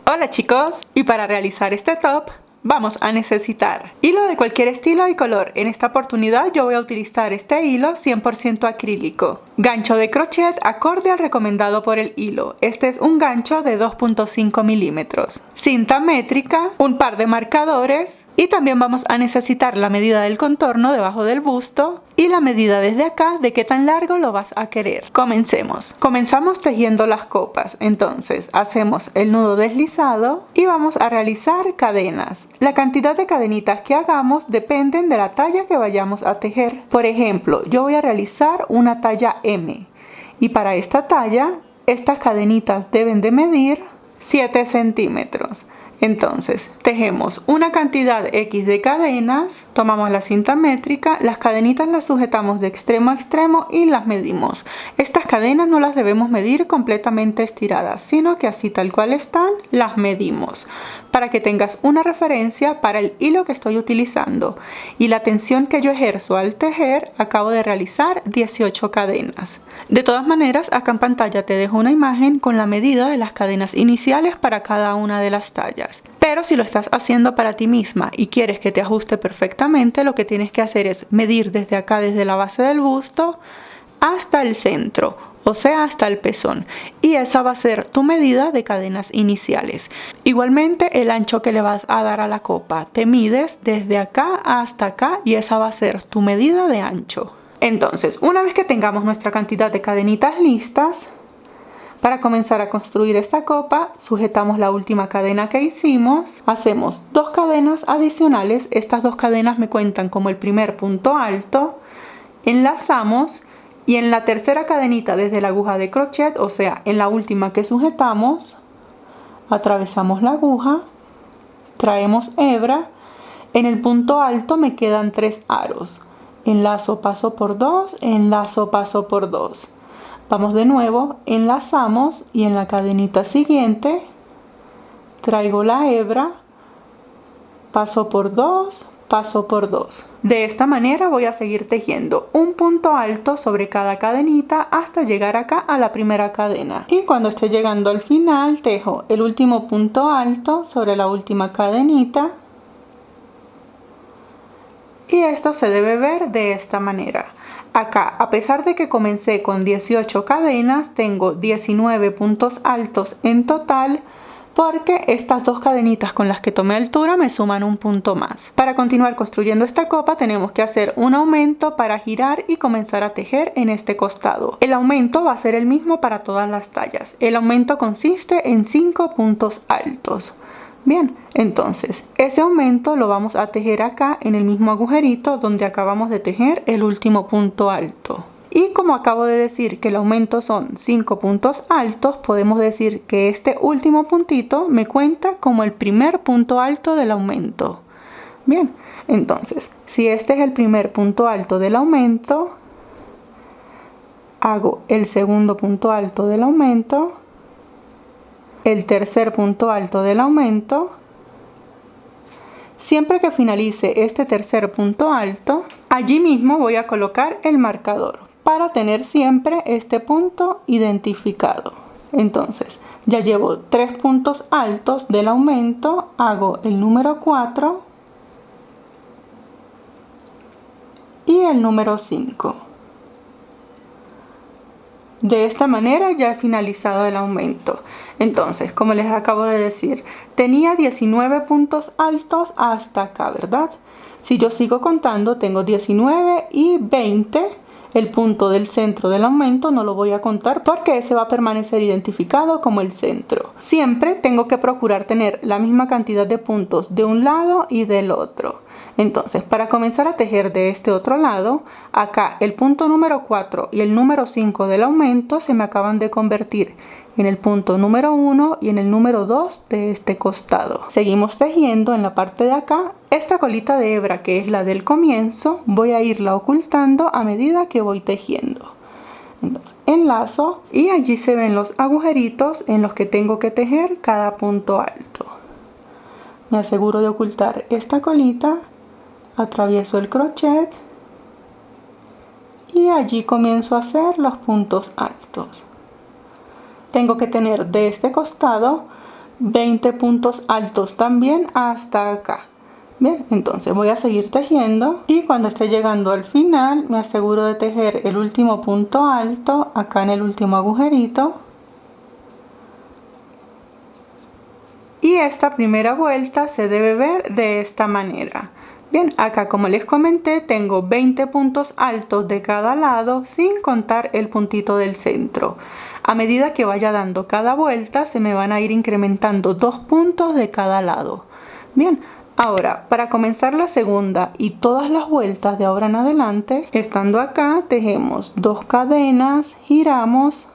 Hola chicos, y para realizar este top vamos a necesitar hilo de cualquier estilo y color. En esta oportunidad yo voy a utilizar este hilo 100% acrílico. Gancho de crochet acorde al recomendado por el hilo. Este es un gancho de 2.5 milímetros. Cinta métrica, un par de marcadores y también vamos a necesitar la medida del contorno debajo del busto y la medida desde acá de qué tan largo lo vas a querer. Comencemos. Comenzamos tejiendo las copas. Entonces hacemos el nudo deslizado y vamos a realizar cadenas. La cantidad de cadenitas que hagamos dependen de la talla que vayamos a tejer. Por ejemplo, yo voy a realizar una talla M y para esta talla estas cadenitas deben de medir 7 centímetros. Entonces tejemos una cantidad X de cadenas, tomamos la cinta métrica, las cadenitas las sujetamos de extremo a extremo y las medimos. Estas cadenas no las debemos medir completamente estiradas, sino que así tal cual están, las medimos. Para que tengas una referencia para el hilo que estoy utilizando y la tensión que yo ejerzo al tejer, acabo de realizar 18 cadenas. De todas maneras, acá en pantalla te dejo una imagen con la medida de las cadenas iniciales para cada una de las tallas. Pero si lo estás haciendo para ti misma y quieres que te ajuste perfectamente, lo que tienes que hacer es medir desde acá, desde la base del busto hasta el centro, o sea hasta el pezón, y esa va a ser tu medida de cadenas iniciales. Igualmente el ancho que le vas a dar a la copa, te mides desde acá hasta acá y esa va a ser tu medida de ancho. Entonces, una vez que tengamos nuestra cantidad de cadenitas listas, para comenzar a construir esta copa, sujetamos la última cadena que hicimos, hacemos 2 cadenas adicionales, estas 2 cadenas me cuentan como el primer punto alto, enlazamos y en la tercera cadenita desde la aguja de crochet, o sea, en la última que sujetamos, atravesamos la aguja, traemos hebra, en el punto alto me quedan 3 aros. Enlazo, paso por 2, enlazo, paso por 2. Vamos de nuevo, enlazamos y en la cadenita siguiente traigo la hebra, paso por 2, paso por 2. De esta manera voy a seguir tejiendo un punto alto sobre cada cadenita hasta llegar acá a la primera cadena. Y cuando esté llegando al final, tejo el último punto alto sobre la última cadenita. Y esto se debe ver de esta manera. Acá, a pesar de que comencé con 18 cadenas, tengo 19 puntos altos en total porque estas 2 cadenitas con las que tomé altura me suman un punto más. Para continuar construyendo esta copa tenemos que hacer un aumento para girar y comenzar a tejer en este costado. El aumento va a ser el mismo para todas las tallas. El aumento consiste en 5 puntos altos. Bien, entonces ese aumento lo vamos a tejer acá en el mismo agujerito donde acabamos de tejer el último punto alto. Y como acabo de decir que el aumento son 5 puntos altos, podemos decir que este último puntito me cuenta como el primer punto alto del aumento. Bien, entonces si este es el primer punto alto del aumento, hago el segundo punto alto del aumento, el tercer punto alto del aumento. Siempre que finalice este tercer punto alto, allí mismo voy a colocar el marcador para tener siempre este punto identificado. Entonces ya llevo 3 puntos altos del aumento, hago el número 4 y el número 5. De esta manera ya he finalizado el aumento. Entonces, como les acabo de decir, tenía 19 puntos altos hasta acá, ¿verdad? Si yo sigo contando, tengo 19 y 20. El punto del centro del aumento no lo voy a contar porque ese va a permanecer identificado como el centro. Siempre tengo que procurar tener la misma cantidad de puntos de un lado y del otro. Entonces, para comenzar a tejer de este otro lado, acá el punto número 4 y el número 5 del aumento se me acaban de convertir en el punto número 1 y en el número 2 de este costado. Seguimos tejiendo en la parte de acá. Esta colita de hebra, que es la del comienzo, voy a irla ocultando a medida que voy tejiendo. Entonces, enlazo y allí se ven los agujeritos en los que tengo que tejer cada punto alto. Me aseguro de ocultar esta colita, atravieso el crochet y allí comienzo a hacer los puntos altos. Tengo que tener de este costado 20 puntos altos también hasta acá. Bien, entonces voy a seguir tejiendo y cuando esté llegando al final me aseguro de tejer el último punto alto acá en el último agujerito. Y esta primera vuelta se debe ver de esta manera. Bien, acá como les comenté tengo 20 puntos altos de cada lado sin contar el puntito del centro. A medida que vaya dando cada vuelta se me van a ir incrementando 2 puntos de cada lado. Bien, ahora para comenzar la segunda y todas las vueltas de ahora en adelante, estando acá tejemos 2 cadenas, giramos.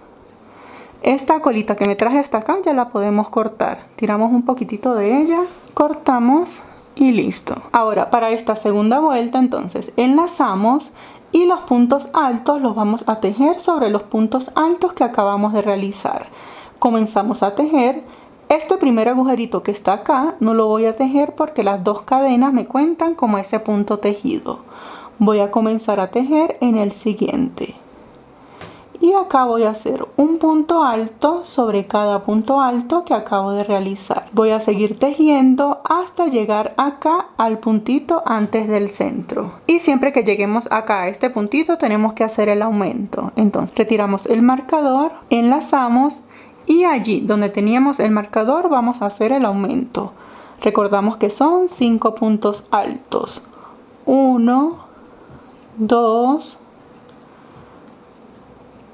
Esta colita que me traje hasta acá ya la podemos cortar. Tiramos un poquitito de ella, cortamos y listo. Ahora para esta segunda vuelta entonces enlazamos y los puntos altos los vamos a tejer sobre los puntos altos que acabamos de realizar. Comenzamos a tejer. Este primer agujerito que está acá no lo voy a tejer porque las 2 cadenas me cuentan como ese punto tejido. Voy a comenzar a tejer en el siguiente. Y acá voy a hacer un punto alto sobre cada punto alto que acabo de realizar. Voy a seguir tejiendo hasta llegar acá al puntito antes del centro. Y siempre que lleguemos acá a este puntito tenemos que hacer el aumento. Entonces retiramos el marcador, enlazamos y allí donde teníamos el marcador vamos a hacer el aumento. Recordamos que son 5 puntos altos. 1, 2,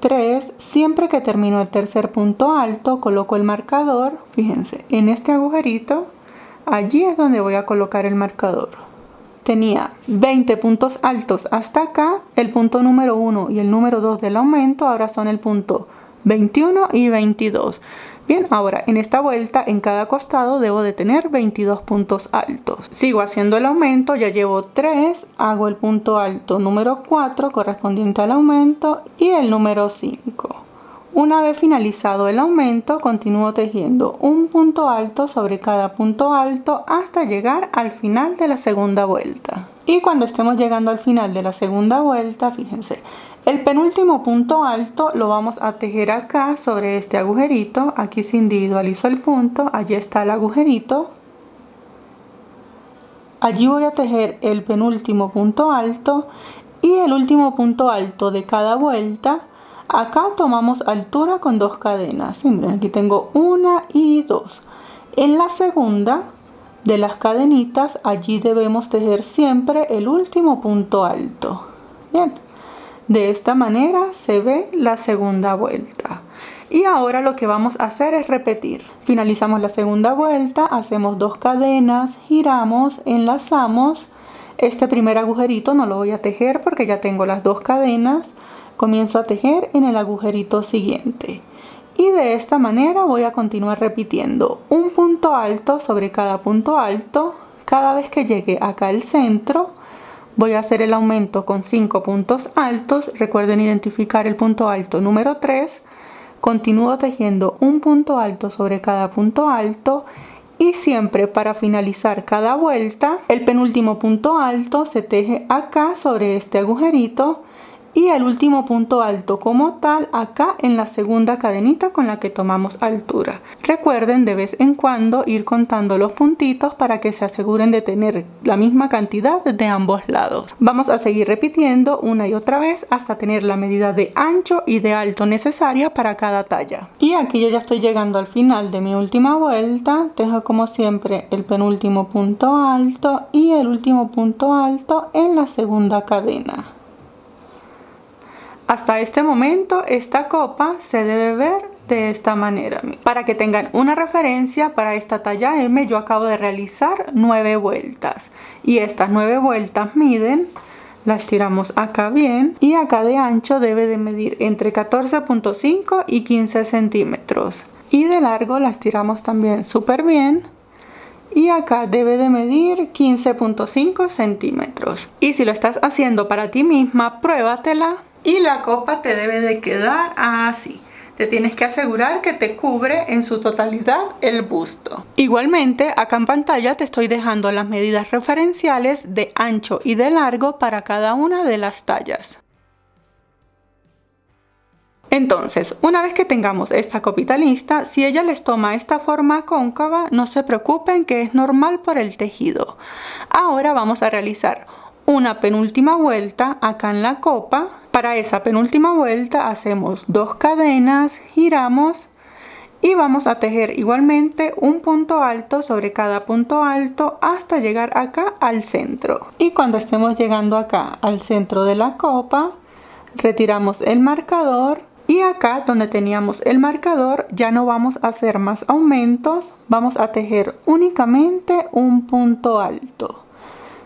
3, siempre que termino el tercer punto alto coloco el marcador. Fíjense, en este agujerito, allí es donde voy a colocar el marcador. Tenía 20 puntos altos hasta acá, el punto número 1 y el número 2 del aumento ahora son el punto 21 y 22. Bien, ahora en esta vuelta en cada costado debo de tener 22 puntos altos. Sigo haciendo el aumento, ya llevo 3, hago el punto alto número 4 correspondiente al aumento y el número 5. Una vez finalizado el aumento, continúo tejiendo un punto alto sobre cada punto alto hasta llegar al final de la segunda vuelta. Y cuando estemos llegando al final de la segunda vuelta, fíjense, el penúltimo punto alto lo vamos a tejer acá sobre este agujerito. Aquí se individualizó el punto, allí está el agujerito. Allí voy a tejer el penúltimo punto alto y el último punto alto de cada vuelta. Acá tomamos altura con 2 cadenas. Sí, miren, aquí tengo 1 y 2. En la segunda de las cadenitas, allí debemos tejer siempre el último punto alto. Bien, de esta manera se ve la segunda vuelta. Y ahora lo que vamos a hacer es repetir. Finalizamos la segunda vuelta, hacemos 2 cadenas, giramos, enlazamos. Este primer agujerito no lo voy a tejer porque ya tengo las 2 cadenas. Comienzo a tejer en el agujerito siguiente. Y de esta manera voy a continuar repitiendo un punto alto sobre cada punto alto. Cada vez que llegue acá al centro, voy a hacer el aumento con 5 puntos altos. Recuerden identificar el punto alto número 3. Continúo tejiendo un punto alto sobre cada punto alto. Y siempre para finalizar cada vuelta, el penúltimo punto alto se teje acá sobre este agujerito. Y el último punto alto como tal acá en la segunda cadenita con la que tomamos altura. Recuerden de vez en cuando ir contando los puntitos para que se aseguren de tener la misma cantidad de ambos lados. Vamos a seguir repitiendo una y otra vez hasta tener la medida de ancho y de alto necesaria para cada talla. Y aquí yo ya estoy llegando al final de mi última vuelta. Tejo como siempre el penúltimo punto alto y el último punto alto en la segunda cadena. Hasta este momento esta copa se debe ver de esta manera. Para que tengan una referencia, para esta talla M yo acabo de realizar 9 vueltas. Y estas 9 vueltas miden, las tiramos acá bien. Y acá de ancho debe de medir entre 14.5 y 15 centímetros. Y de largo las tiramos también súper bien. Y acá debe de medir 15.5 centímetros. Y si lo estás haciendo para ti misma, pruébatela. Y la copa te debe de quedar así. Te tienes que asegurar que te cubre en su totalidad el busto. Igualmente, acá en pantalla te estoy dejando las medidas referenciales de ancho y de largo para cada una de las tallas. Entonces, una vez que tengamos esta copita lista, si ella les toma esta forma cóncava, no se preocupen que es normal por el tejido. Ahora vamos a realizar una penúltima vuelta acá en la copa. Para esa penúltima vuelta hacemos 2 cadenas, giramos y vamos a tejer igualmente un punto alto sobre cada punto alto hasta llegar acá al centro. Y cuando estemos llegando acá al centro de la copa, retiramos el marcador. Y acá donde teníamos el marcador ya no vamos a hacer más aumentos, vamos a tejer únicamente un punto alto.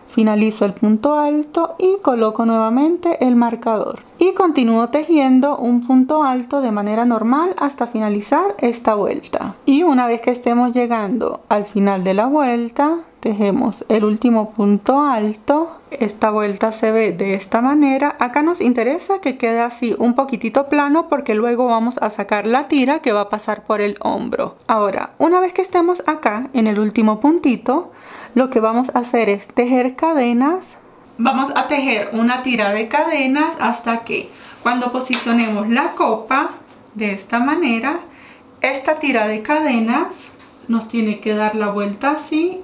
Finalizo el punto alto y coloco nuevamente el marcador. Y continúo tejiendo un punto alto de manera normal hasta finalizar esta vuelta. Y una vez que estemos llegando al final de la vuelta, tejemos el último punto alto. Esta vuelta se ve de esta manera. Acá nos interesa que quede así un poquitito plano porque luego vamos a sacar la tira que va a pasar por el hombro. Ahora, una vez que estemos acá en el último puntito, lo que vamos a hacer es tejer cadenas. Vamos a tejer una tira de cadenas hasta que cuando posicionemos la copa de esta manera, esta tira de cadenas nos tiene que dar la vuelta así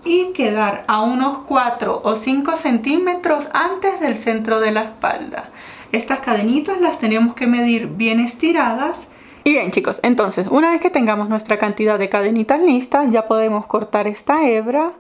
y quedar a unos 4 o 5 centímetros antes del centro de la espalda. Estas cadenitas las tenemos que medir bien estiradas. Y bien chicos, entonces una vez que tengamos nuestra cantidad de cadenitas listas, ya podemos cortar esta hebra.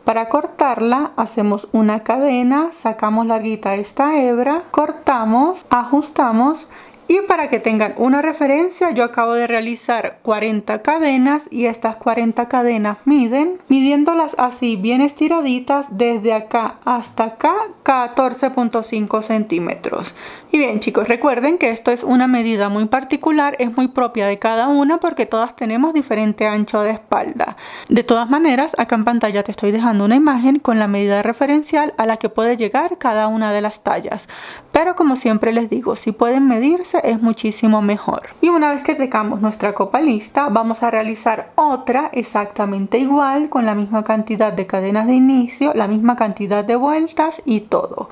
Para cortarla hacemos una cadena, sacamos larguita esta hebra, cortamos, ajustamos. Y para que tengan una referencia, yo acabo de realizar 40 cadenas y estas 40 cadenas midiéndolas así bien estiraditas desde acá hasta acá, 14.5 centímetros. Y bien chicos, recuerden que esto es una medida muy particular, es muy propia de cada una porque todas tenemos diferente ancho de espalda. De todas maneras, acá en pantalla te estoy dejando una imagen con la medida referencial a la que puede llegar cada una de las tallas. Pero como siempre les digo, si pueden medirse es muchísimo mejor. Y una vez que tengamos nuestra copa lista, vamos a realizar otra exactamente igual con la misma cantidad de cadenas de inicio, la misma cantidad de vueltas y todo.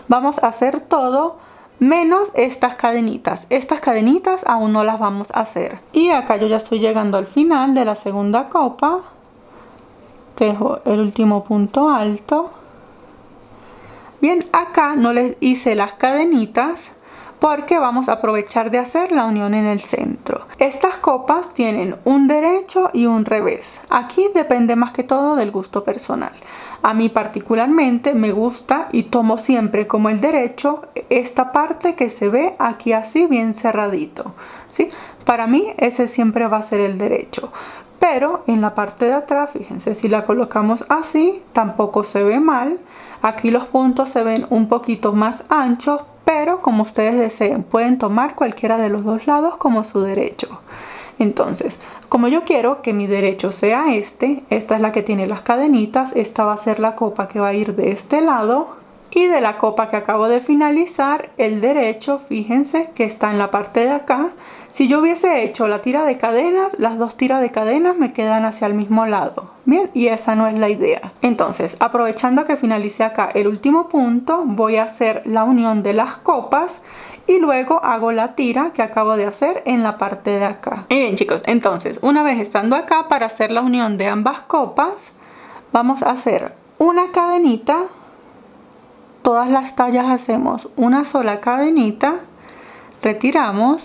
Vamos a hacer todo menos estas cadenitas. Estas cadenitas aún no las vamos a hacer. Y acá yo ya estoy llegando al final de la segunda copa. Tejo el último punto alto. Bien, acá no les hice las cadenitas porque vamos a aprovechar de hacer la unión en el centro. Estas copas tienen un derecho y un revés. Aquí depende más que todo del gusto personal. A mí particularmente me gusta y tomo siempre como el derecho esta parte que se ve aquí así bien cerradito, ¿sí? Para mí ese siempre va a ser el derecho. Pero en la parte de atrás, fíjense, si la colocamos así, tampoco se ve mal. Aquí los puntos se ven un poquito más anchos, pero como ustedes deseen, pueden tomar cualquiera de los dos lados como su derecho. Entonces, como yo quiero que mi derecho sea esta es la que tiene las cadenitas, esta va a ser la copa que va a ir de este lado. Y de la copa que acabo de finalizar, el derecho, fíjense que está en la parte de acá. Si yo hubiese hecho la tira de cadenas, las dos tiras de cadenas me quedan hacia el mismo lado. Bien, y esa no es la idea. Entonces, aprovechando que finalicé acá el último punto, voy a hacer la unión de las copas y luego hago la tira que acabo de hacer en la parte de acá. Y bien chicos, entonces, una vez estando acá para hacer la unión de ambas copas, vamos a hacer una cadenita. Todas las tallas hacemos una sola cadenita, retiramos,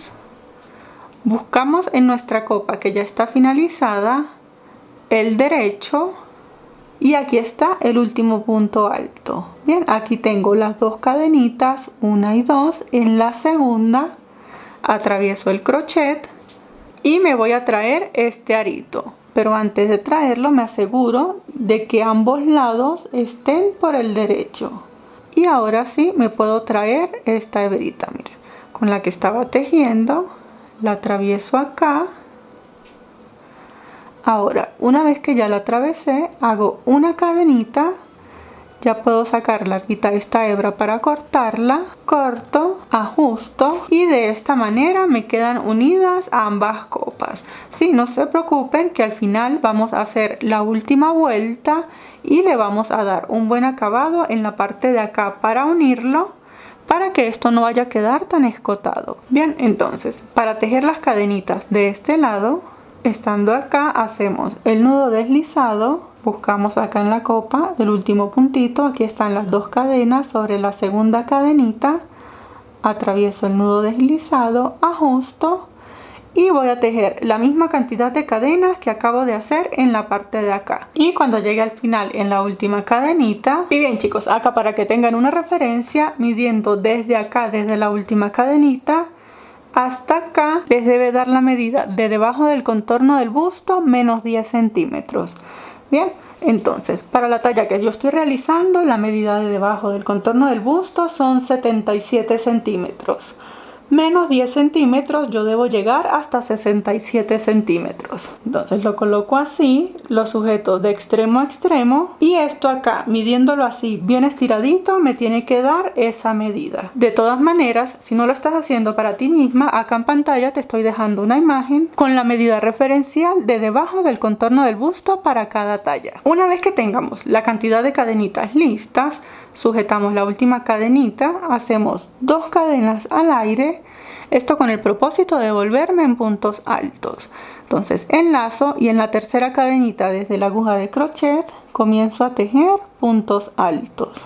buscamos en nuestra copa que ya está finalizada el derecho y aquí está el último punto alto. Bien, aquí tengo las dos cadenitas, una y dos. En la segunda atravieso el crochet y me voy a traer este arito. Pero antes de traerlo me aseguro de que ambos lados estén por el derecho. Y ahora sí me puedo traer esta hebrita, miren, con la que estaba tejiendo, la atravieso acá. Ahora, una vez que ya la atravesé, hago una cadenita, ya puedo sacar larguita esta hebra para cortarla, corto, ajusto y de esta manera me quedan unidas ambas copas. Sí, no se preocupen que al final vamos a hacer la última vuelta y le vamos a dar un buen acabado en la parte de acá para unirlo, para que esto no vaya a quedar tan escotado. Bien, entonces para tejer las cadenitas de este lado, estando acá hacemos el nudo deslizado, buscamos acá en la copa el último puntito, aquí están las dos cadenas sobre la segunda cadenita, atravieso el nudo deslizado, ajusto y voy a tejer la misma cantidad de cadenas que acabo de hacer en la parte de acá. Y cuando llegue al final en la última cadenita, y bien chicos, acá para que tengan una referencia, midiendo desde acá, desde la última cadenita hasta acá, les debe dar la medida de debajo del contorno del busto menos 10 centímetros. Bien, entonces para la talla que yo estoy realizando, la medida de debajo del contorno del busto son 77 centímetros. Menos 10 centímetros, yo debo llegar hasta 67 centímetros. Entonces lo coloco así, lo sujeto de extremo a extremo y esto acá, midiéndolo así bien estiradito, me tiene que dar esa medida. De todas maneras, si no lo estás haciendo para ti misma, acá en pantalla te estoy dejando una imagen con la medida referencial de debajo del contorno del busto para cada talla. Una vez que tengamos la cantidad de cadenitas listas, sujetamos la última cadenita, hacemos 2 cadenas al aire, esto con el propósito de volverme en puntos altos. Entonces enlazo y en la tercera cadenita desde la aguja de crochet comienzo a tejer puntos altos.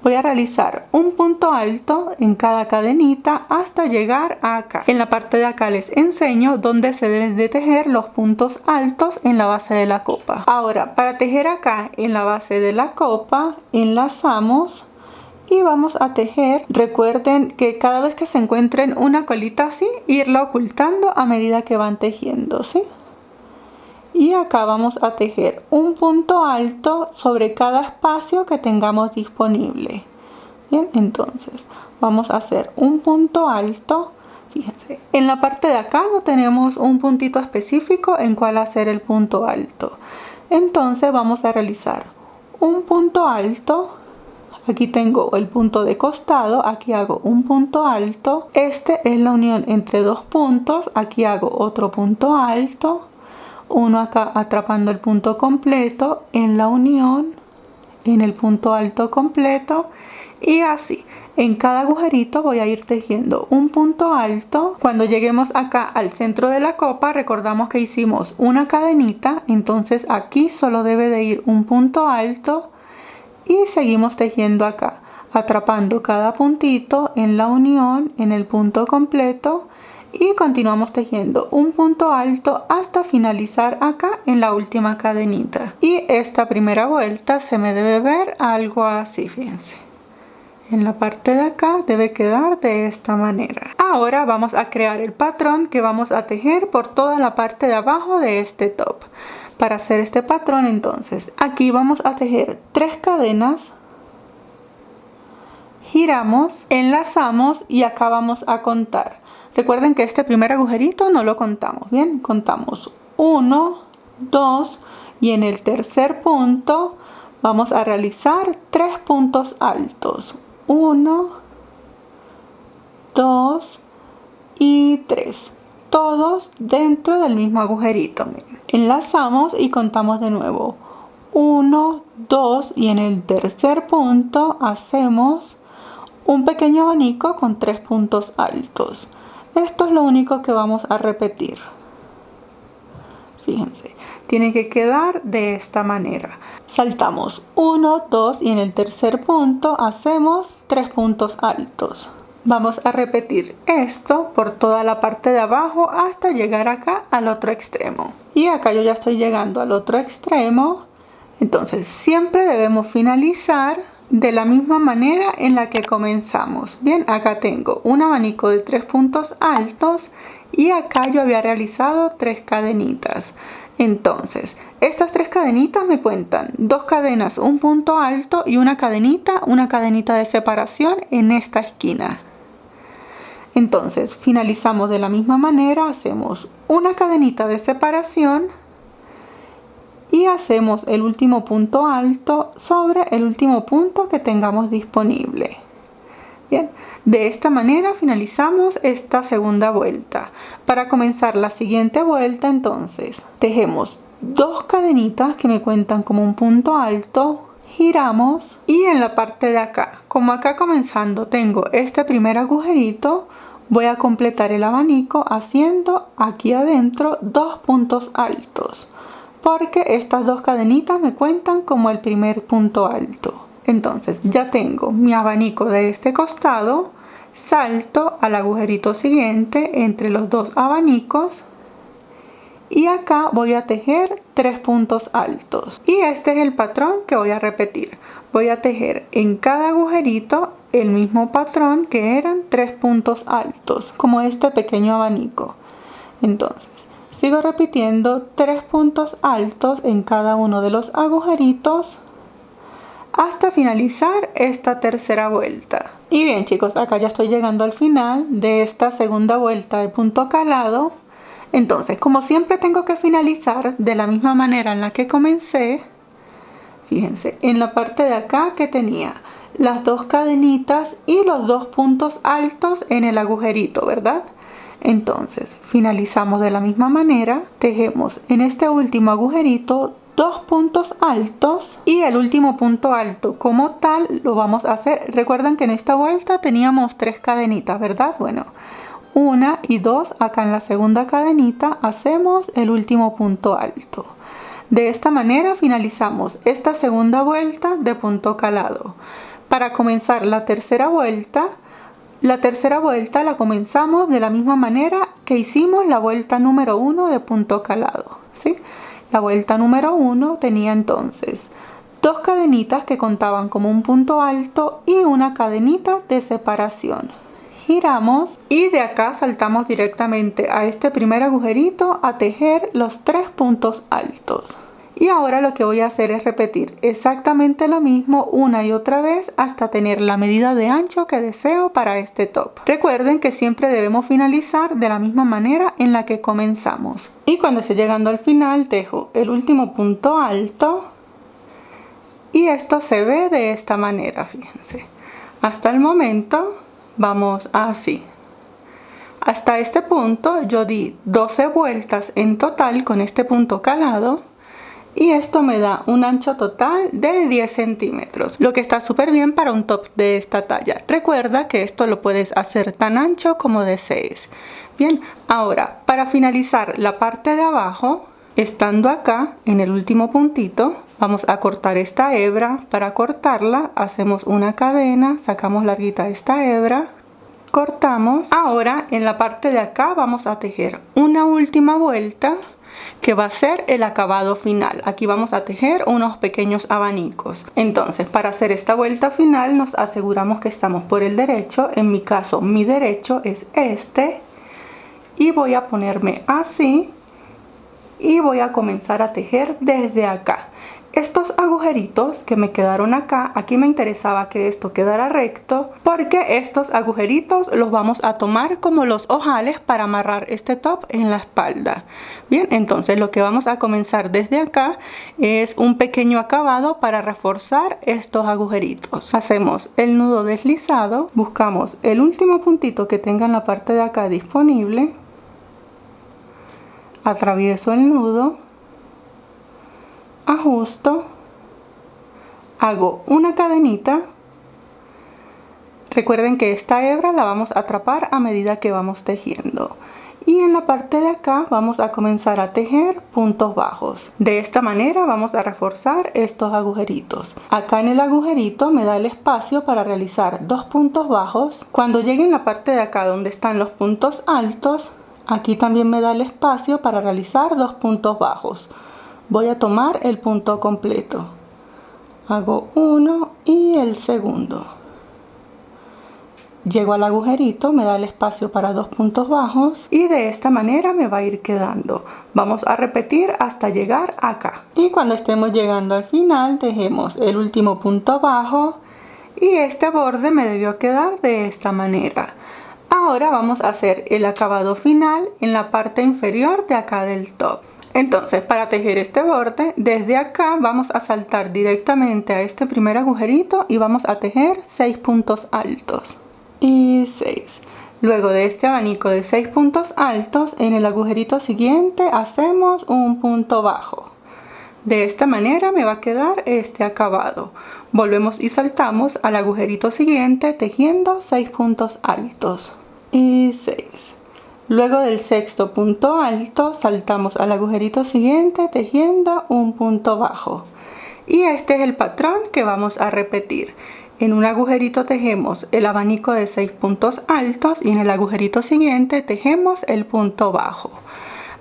Voy a realizar un punto alto en cada cadenita hasta llegar a acá. En la parte de acá les enseño dónde se deben de tejer los puntos altos en la base de la copa. Ahora, para tejer acá en la base de la copa, enlazamos y vamos a tejer. Recuerden que cada vez que se encuentren una colita así, irla ocultando a medida que van tejiendo, ¿sí? Y acá vamos a tejer un punto alto sobre cada espacio que tengamos disponible. Bien, entonces vamos a hacer un punto alto. Fíjense, en la parte de acá no tenemos un puntito específico en cuál hacer el punto alto. Entonces vamos a realizar un punto alto. Aquí tengo el punto de costado, aquí hago un punto alto. Este es la unión entre dos puntos, aquí hago otro punto alto. Uno acá atrapando el punto completo en la unión, en el punto alto completo y así. En cada agujerito voy a ir tejiendo un punto alto. Cuando lleguemos acá al centro de la copa, recordamos que hicimos una cadenita, entonces aquí solo debe de ir un punto alto y seguimos tejiendo acá, atrapando cada puntito en la unión, en el punto completo. Y continuamos tejiendo un punto alto hasta finalizar acá en la última cadenita. Y esta primera vuelta se me debe ver algo así, fíjense. En la parte de acá debe quedar de esta manera. Ahora vamos a crear el patrón que vamos a tejer por toda la parte de abajo de este top. Para hacer este patrón, entonces, aquí vamos a tejer 3 cadenas. Giramos, enlazamos y acá vamos a contar. Recuerden que este primer agujerito no lo contamos, ¿bien? Contamos 1, 2 y en el tercer punto vamos a realizar 3 puntos altos. 1, 2 y 3. Todos dentro del mismo agujerito. Miren. Enlazamos y contamos de nuevo. 1, 2 y en el tercer punto hacemos un pequeño abanico con 3 puntos altos. Esto es lo único que vamos a repetir. Fíjense, tiene que quedar de esta manera. Saltamos 1, 2 y en el tercer punto hacemos 3 puntos altos. Vamos a repetir esto por toda la parte de abajo hasta llegar acá al otro extremo. Y acá yo ya estoy llegando al otro extremo. Entonces siempre debemos finalizar de la misma manera en la que comenzamos. Bien, acá tengo un abanico de 3 puntos altos y acá yo había realizado 3 cadenitas. Entonces, estas 3 cadenitas me cuentan 2 cadenas, un punto alto y una cadenita de separación en esta esquina. Entonces, finalizamos de la misma manera, hacemos una cadenita de separación y hacemos el último punto alto sobre el último punto que tengamos disponible. Bien, de esta manera finalizamos esta segunda vuelta. Para comenzar la siguiente vuelta, entonces, tejemos 2 cadenitas que me cuentan como un punto alto giramos y en la parte de acá, como acá comenzando tengo este primer agujerito, voy a completar el abanico haciendo aquí adentro 2 puntos altos, porque estas 2 cadenitas me cuentan como el primer punto alto. Entonces ya tengo mi abanico de este costado, salto al agujerito siguiente entre los 2 abanicos y acá voy a tejer 3 puntos altos. Y este es el patrón que voy a repetir. Voy a tejer en cada agujerito el mismo patrón que eran 3 puntos altos, como este pequeño abanico. Entonces, sigo repitiendo 3 puntos altos en cada uno de los agujeritos hasta finalizar esta tercera vuelta. Y bien chicos, acá ya estoy llegando al final de esta segunda vuelta de punto calado. Entonces, como siempre tengo que finalizar de la misma manera en la que comencé, fíjense, en la parte de acá que tenía las 2 cadenitas y los 2 puntos altos en el agujerito, ¿verdad? Entonces, finalizamos de la misma manera, tejemos en este último agujerito 2 puntos altos y el último punto alto como tal lo vamos a hacer. Recuerden que en esta vuelta teníamos 3 cadenitas, ¿verdad? Bueno, 1 y 2 acá en la segunda cadenita hacemos el último punto alto. De esta manera finalizamos esta segunda vuelta de punto calado. Para comenzar la tercera vuelta la comenzamos de la misma manera que hicimos la vuelta número 1 de punto calado, ¿sí? La vuelta número 1 tenía entonces 2 cadenitas que contaban como un punto alto y una cadenita de separación. Giramos y de acá saltamos directamente a este primer agujerito a tejer los 3 puntos altos. Y ahora lo que voy a hacer es repetir exactamente lo mismo una y otra vez hasta tener la medida de ancho que deseo para este top. Recuerden que siempre debemos finalizar de la misma manera en la que comenzamos. Y cuando esté llegando al final tejo el último punto alto y esto se ve de esta manera, fíjense. Hasta el momento vamos así. Hasta este punto yo di 12 vueltas en total con este punto calado. Y esto me da un ancho total de 10 centímetros, lo que está súper bien para un top de esta talla. Recuerda que esto lo puedes hacer tan ancho como desees. Bien, ahora para finalizar la parte de abajo, estando acá en el último puntito, vamos a cortar esta hebra. Para cortarla hacemos una cadena, sacamos larguita esta hebra, cortamos. Ahora en la parte de acá vamos a tejer una última vuelta que va a ser el acabado final. Aquí vamos a tejer unos pequeños abanicos. Entonces, para hacer esta vuelta final nos aseguramos que estamos por el derecho. En mi caso, mi derecho es este. Y voy a ponerme así. Y voy a comenzar a tejer desde acá. Estos agujeritos que me quedaron acá, aquí me interesaba que esto quedara recto, porque estos agujeritos los vamos a tomar como los ojales para amarrar este top en la espalda. Bien, entonces lo que vamos a comenzar desde acá es un pequeño acabado para reforzar estos agujeritos. Hacemos el nudo deslizado, buscamos el último puntito que tenga en la parte de acá disponible, atravieso el nudo, ajusto, hago una cadenita. Recuerden que esta hebra la vamos a atrapar a medida que vamos tejiendo. Y en la parte de acá vamos a comenzar a tejer puntos bajos. De esta manera vamos a reforzar estos agujeritos. Acá en el agujerito me da el espacio para realizar 2 puntos bajos. Cuando llegue en la parte de acá donde están los puntos altos, aquí también me da el espacio para realizar 2 puntos bajos. Voy a tomar el punto completo, hago uno y el segundo, llego al agujerito, me da el espacio para 2 puntos bajos y de esta manera me va a ir quedando. Vamos a repetir hasta llegar acá y cuando estemos llegando al final tejemos el último punto bajo y este borde me debió quedar de esta manera. Ahora vamos a hacer el acabado final en la parte inferior de acá del top. Entonces, para tejer este borde, desde acá vamos a saltar directamente a este primer agujerito y vamos a tejer 6 puntos altos. Y 6. Luego de este abanico de 6 puntos altos, en el agujerito siguiente hacemos un punto bajo. De esta manera me va a quedar este acabado. Volvemos y saltamos al agujerito siguiente tejiendo 6 puntos altos y 6. Luego del sexto punto alto saltamos al agujerito siguiente tejiendo un punto bajo. Y este es el patrón que vamos a repetir. En un agujerito tejemos el abanico de 6 puntos altos y en el agujerito siguiente tejemos el punto bajo.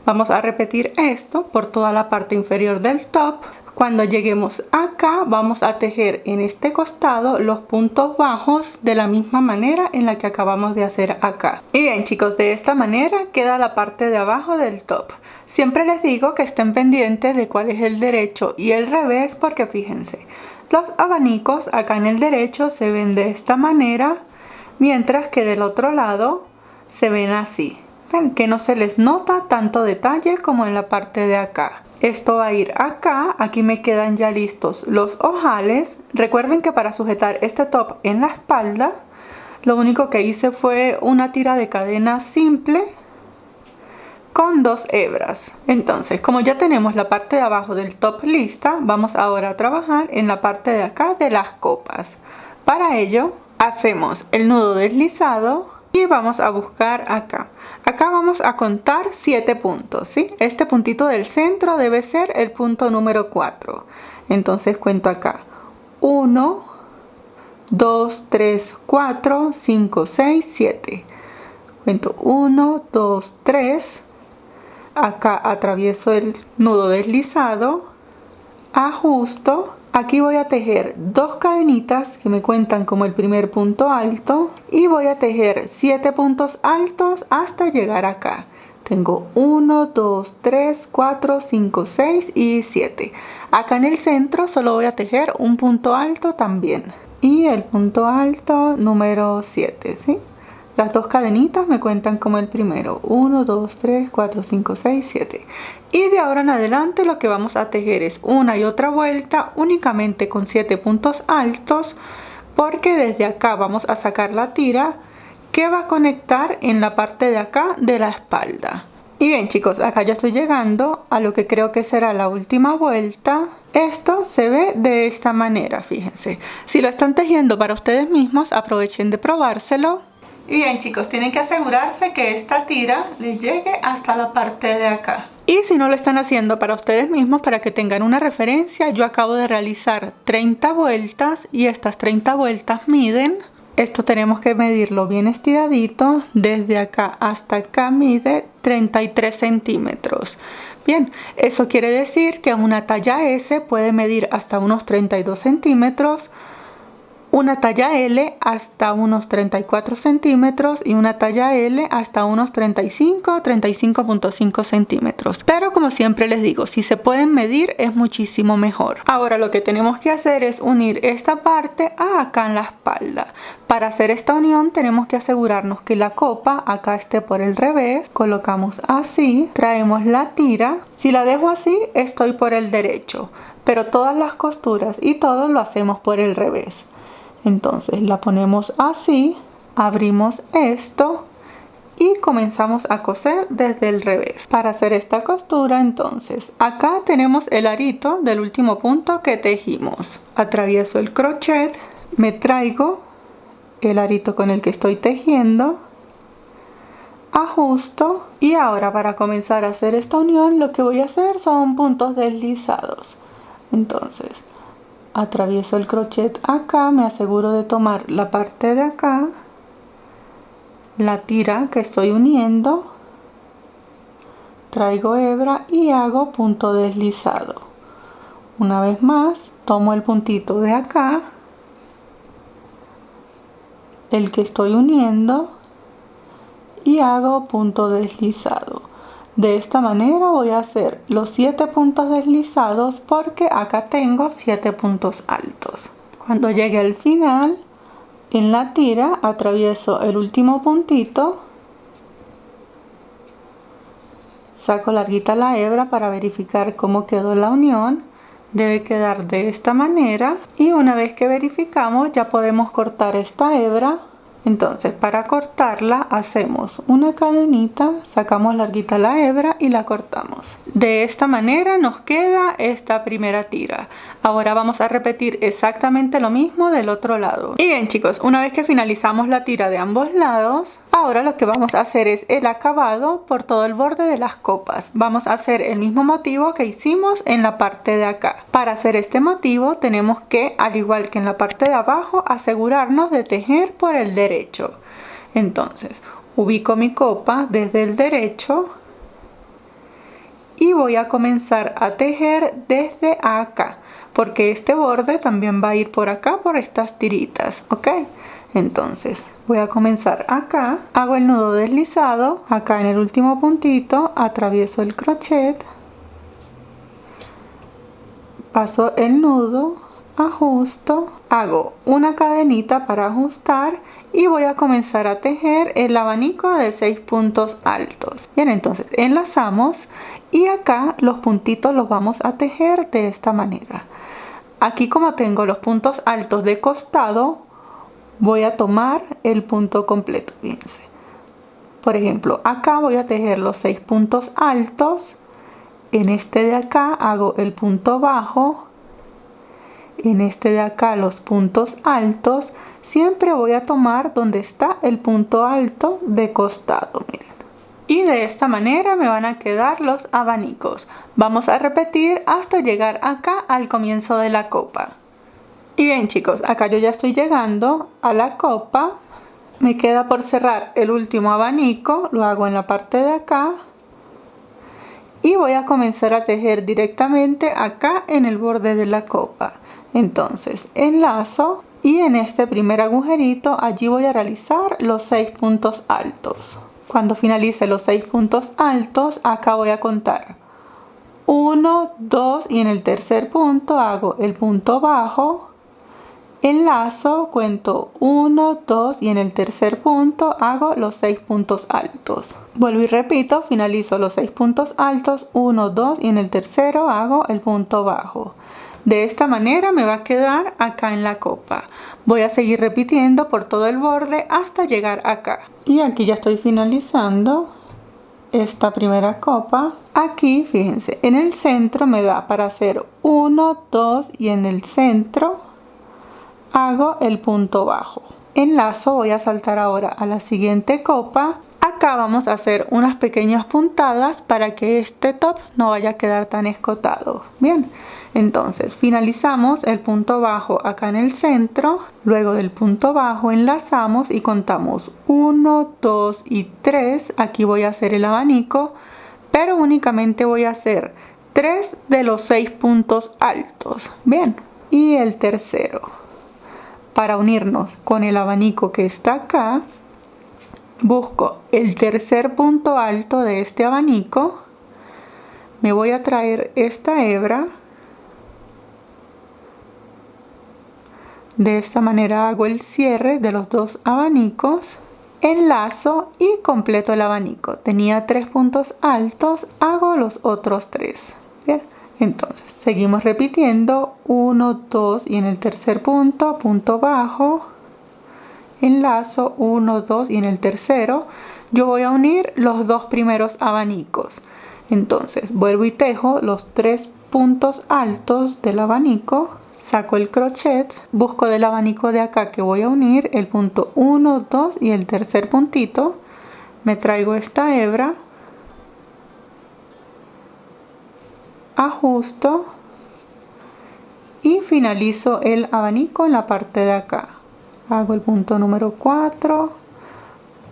Vamos a repetir esto por toda la parte inferior del top. Cuando lleguemos acá vamos a tejer en este costado los puntos bajos de la misma manera en la que acabamos de hacer acá. Y bien chicos, de esta manera queda la parte de abajo del top. Siempre les digo que estén pendientes de cuál es el derecho y el revés porque fíjense, los abanicos acá en el derecho se ven de esta manera, mientras que del otro lado se ven así. Ven que no se les nota tanto detalle como en la parte de acá. Esto va a ir acá, aquí me quedan ya listos los ojales. Recuerden que para sujetar este top en la espalda, lo único que hice fue una tira de cadena simple con 2 hebras. Entonces, como ya tenemos la parte de abajo del top lista, vamos ahora a trabajar en la parte de acá de las copas. Para ello, hacemos el nudo deslizado y vamos a buscar acá. Acá vamos a contar 7 puntos, ¿sí? Este puntito del centro debe ser el punto número 4. Entonces cuento acá. 1, 2, 3, 4, 5, 6, 7. Cuento 1, 2, 3. Acá atravieso el nudo deslizado. Ajusto. Aquí voy a tejer 2 cadenitas que me cuentan como el primer punto alto y voy a tejer 7 puntos altos hasta llegar acá. Tengo 1, 2, 3, 4, 5, 6 y 7. Acá en el centro solo voy a tejer un punto alto también. Y el punto alto número 7, ¿sí? Las 2 cadenitas me cuentan como el primero. 1, 2, 3, 4, 5, 6, 7. Y de ahora en adelante lo que vamos a tejer es una y otra vuelta únicamente con 7 puntos altos, porque desde acá vamos a sacar la tira que va a conectar en la parte de acá de la espalda. Y bien chicos, acá ya estoy llegando a lo que creo que será la última vuelta. Esto se ve de esta manera, fíjense. Si lo están tejiendo para ustedes mismos, aprovechen de probárselo. Y bien chicos, tienen que asegurarse que esta tira les llegue hasta la parte de acá. Y si no lo están haciendo para ustedes mismos, para que tengan una referencia, yo acabo de realizar 30 vueltas y estas 30 vueltas miden. Esto tenemos que medirlo bien estiradito. Desde acá hasta acá mide 33 centímetros. Bien, eso quiere decir que una talla S puede medir hasta unos 32 centímetros. Una talla L hasta unos 34 centímetros y una talla L hasta unos 35.5 centímetros. Pero como siempre les digo, si se pueden medir es muchísimo mejor. Ahora lo que tenemos que hacer es unir esta parte a acá en la espalda. Para hacer esta unión tenemos que asegurarnos que la copa acá esté por el revés. Colocamos así, traemos la tira. Si la dejo así estoy por el derecho, pero todas las costuras y todo lo hacemos por el revés. Entonces la ponemos así, abrimos esto y comenzamos a coser desde el revés. Para hacer esta costura, entonces, acá tenemos el arito del último punto que tejimos. Atravieso el crochet, me traigo el arito con el que estoy tejiendo, ajusto y ahora para comenzar a hacer esta unión lo que voy a hacer son puntos deslizados. Entonces, atravieso el crochet acá, me aseguro de tomar la parte de acá, la tira que estoy uniendo, traigo hebra y hago punto deslizado. Una vez más, tomo el puntito de acá, el que estoy uniendo, y hago punto deslizado. De esta manera voy a hacer los 7 puntos deslizados porque acá tengo 7 puntos altos. Cuando llegue al final, en la tira atravieso el último puntito, saco larguita la hebra para verificar cómo quedó la unión. Debe quedar de esta manera y una vez que verificamos ya podemos cortar esta hebra Entonces para cortarla hacemos una cadenita, sacamos larguita la hebra y la cortamos. De esta manera nos queda esta primera tira. Ahora vamos a repetir exactamente lo mismo del otro lado. Y bien chicos, una vez que finalizamos la tira de ambos lados, ahora lo que vamos a hacer es el acabado por todo el borde de las copas. Vamos a hacer el mismo motivo que hicimos en la parte de acá. Para hacer este motivo tenemos que, al igual que en la parte de abajo, asegurarnos de tejer por el derecho. Entonces ubico mi copa desde el derecho y voy a comenzar a tejer desde acá, porque este borde también va a ir por acá, por estas tiritas, ¿ok? Entonces voy a comenzar acá, hago el nudo deslizado, acá en el último puntito, atravieso el crochet, paso el nudo, ajusto, hago una cadenita para ajustar y voy a comenzar a tejer el abanico de 6 puntos altos. Bien, entonces enlazamos y acá los puntitos los vamos a tejer de esta manera. Aquí, como tengo los puntos altos de costado, voy a tomar el punto completo. Fíjense, por ejemplo, acá voy a tejer los 6 puntos altos, en este de acá hago el punto bajo, en este de acá los puntos altos, siempre voy a tomar donde está el punto alto de costado, miren. Y de esta manera me van a quedar los abanicos. Vamos a repetir hasta llegar acá al comienzo de la copa. Y bien chicos, acá yo ya estoy llegando a la copa. Me queda por cerrar el último abanico, lo hago en la parte de acá. Y voy a comenzar a tejer directamente acá en el borde de la copa. Entonces enlazo y en este primer agujerito allí voy a realizar los 6 puntos altos. Cuando finalice los 6 puntos altos, acá voy a contar 1, 2 y en el tercer punto hago el punto bajo, enlazo, cuento 1, 2 y en el tercer punto hago los 6 puntos altos. Vuelvo y repito, finalizo los 6 puntos altos, 1, 2 y en el tercero hago el punto bajo. De esta manera me va a quedar acá en la copa. Voy a seguir repitiendo por todo el borde hasta llegar acá. Y aquí ya estoy finalizando esta primera copa. Aquí, fíjense, en el centro me da para hacer 1, 2 y en el centro hago el punto bajo. Enlazo, voy a saltar ahora a la siguiente copa. Acá vamos a hacer unas pequeñas puntadas para que este top no vaya a quedar tan escotado. Bien, entonces finalizamos el punto bajo acá en el centro. Luego del punto bajo enlazamos y contamos 1, 2 y 3. Aquí voy a hacer el abanico, pero únicamente voy a hacer 3 de los 6 puntos altos. Bien, y el tercero. Para unirnos con el abanico que está acá, busco el tercer punto alto de este abanico, me voy a traer esta hebra, de esta manera hago el cierre de los dos abanicos, enlazo y completo el abanico. Tenía 3 puntos altos, hago los otros 3. Bien, entonces seguimos repitiendo 1, 2 y en el tercer punto, punto bajo, enlazo 1, 2 y en el tercero yo voy a unir los dos primeros abanicos. Entonces vuelvo y tejo los 3 puntos altos del abanico, saco el crochet, busco del abanico de acá que voy a unir el punto 1, 2 y el tercer puntito, me traigo esta hebra, ajusto y finalizo el abanico en la parte de acá. Hago el punto número 4,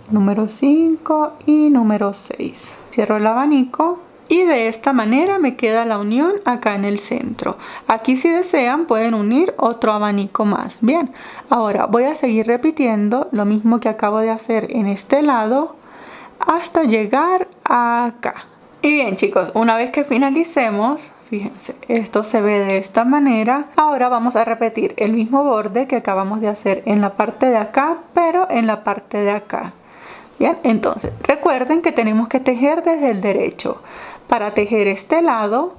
número 5 y número 6. Cierro el abanico y de esta manera me queda la unión acá en el centro. Aquí, si desean, pueden unir otro abanico más. Bien, ahora voy a seguir repitiendo lo mismo que acabo de hacer en este lado hasta llegar acá. Y bien chicos, una vez que finalicemos, fíjense, esto se ve de esta manera. Ahora vamos a repetir el mismo borde que acabamos de hacer en la parte de acá, pero en la parte de acá. Bien, entonces recuerden que tenemos que tejer desde el derecho. Para tejer este lado,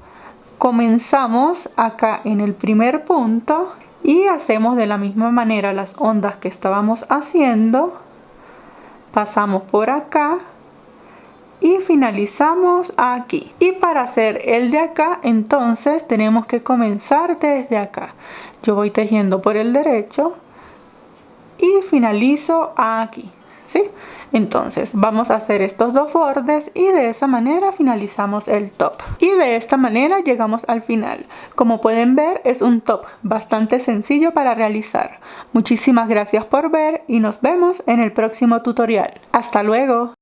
comenzamos acá en el primer punto y hacemos de la misma manera las ondas que estábamos haciendo. Pasamos por acá y finalizamos aquí. Y para hacer el de acá, entonces tenemos que comenzar desde acá. Yo voy tejiendo por el derecho y finalizo aquí, ¿sí? Entonces vamos a hacer estos dos bordes y de esa manera finalizamos el top. Y de esta manera llegamos al final. Como pueden ver, es un top bastante sencillo para realizar. Muchísimas gracias por ver y nos vemos en el próximo tutorial. ¡Hasta luego!